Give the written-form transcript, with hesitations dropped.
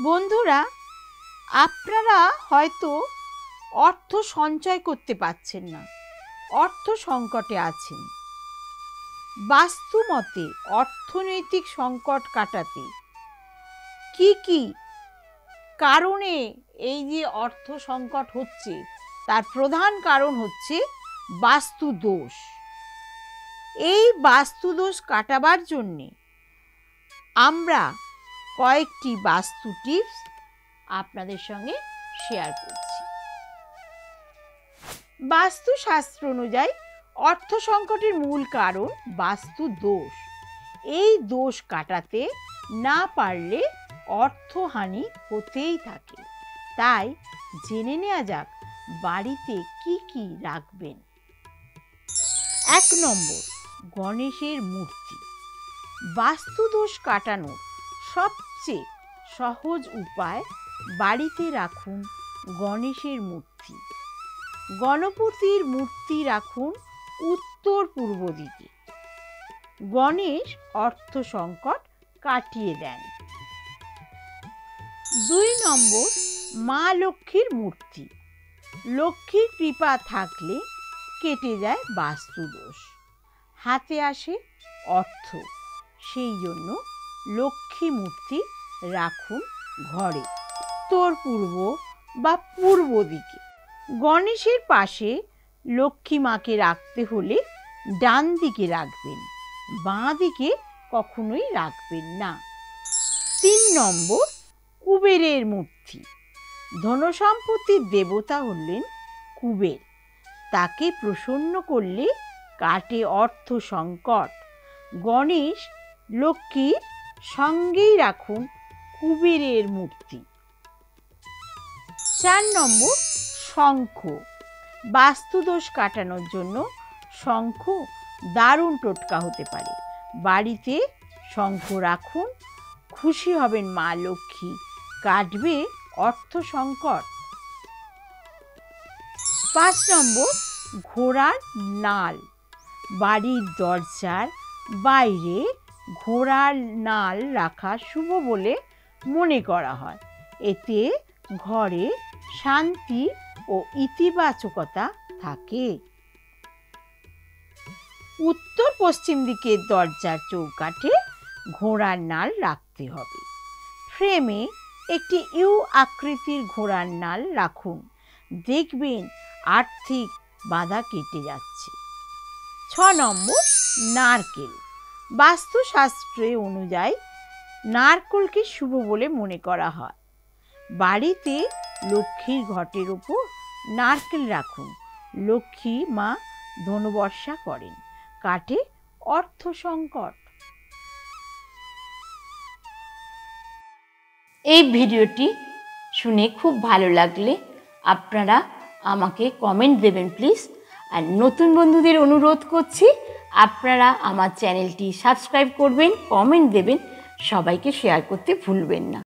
বন্ধুরা, আপনারা হয়তো অর্থ সঞ্চয় করতে পারছেন না, অর্থ সংকটে আছেন। বাস্তুমতে অর্থনৈতিক সংকট কাটাতে কি কি কারণে এই যে অর্থ সংকট হচ্ছে, তার প্রধান কারণ হচ্ছে বাস্তু দোষ। এই বাস্তু দোষ কাটাবার জন্যে আমরা কয়েকটি বাস্তু টিপস আপনাদের সঙ্গে শেয়ার করছি। বাস্তুশাস্ত্র অনুযায়ী অর্থ সংকটের মূল কারণ বাস্তু দোষ। এই দোষ কাটাতে না পারলে অর্থহানি হতেই থাকে। তাই জেনে নেওয়া যাক বাড়িতে কি কি রাখবেন। ১ নম্বর, গণেশের মূর্তি। বাস্তু দোষ কাটানোর সবচেয়ে সহজ উপায়, বাড়িতে রাখুন গণেশের মূর্তি। গণপতির মূর্তি রাখুন উত্তর পূর্ব দিকে। গণেশ অর্থ সংকট কাটিয়ে দেন। ২ নম্বর, মা লক্ষ্মীর মূর্তি। লক্ষ্মীর কৃপা থাকলে কেটে যায় বাস্তু দোষ, হাতে আসে অর্থ। সেই জন্য লক্ষ্মী মূর্তি রাখুন ঘরে, উত্তর পূর্ব বা পূর্ব দিকে। গণেশের পাশে লক্ষ্মী মাকে রাখতে হলে ডান দিকে রাখবেন, বাঁ দিকে কখনোই রাখবেন না। ৩ নম্বর, কুবেরের মূর্তি। ধনসম্পত্তির দেবতা হলেন কুবের। তাকে প্রসন্ন করলে কাটে অর্থ সংকট। গণেশ লক্ষ্মীর সঙ্গেই রাখুন কুবেরের মূর্তি। ৪ নম্বর, শঙ্খ। বাস্তুদোষ কাটানোর জন্য শঙ্খ দারুণ টোটকা হতে পারে। বাড়িতে শঙ্খ রাখুন, খুশি হবেন মা লক্ষ্মী, কাটবে অর্থ সংকট। ৫ নম্বর, ঘোড়ার নাল। বাড়ির দরজার বাইরে ঘোড়ার নাল রাখা শুভ বলে মনে করা হয়। এতে ঘরে শান্তি ও ইতিবাচকতা থাকে। উত্তর পশ্চিম দিকের দরজার চৌকাঠে ঘোড়ার নাল রাখতে হবে। ফ্রেমে একটি ইউ আকৃতির ঘোড়ার নাল রাখুন, দেখবেন আর্থিক বাধা কেটে যাচ্ছে। ৬ নম্বর, নারকেল। বাস্তুশাস্ত্র অনুযায়ী নারকেলকে শুভ বলে মনে করা হয়। বাড়িতে লক্ষ্মীর ঘটের উপর নারকেল রাখুন, লক্ষ্মী মা ধনবর্ষা করেন, কাটে অর্থ সংকট। এই ভিডিওটি শুনে খুব ভালো লাগলে আপনারা আমাকে কমেন্ট দেবেন প্লিজ। আর নতুন বন্ধুদের অনুরোধ করছি আপনারা আমার চ্যানেলটি সাবস্ক্রাইব করবেন, কমেন্ট দেবেন, সবাইকে শেয়ার করতে ভুলবেন না।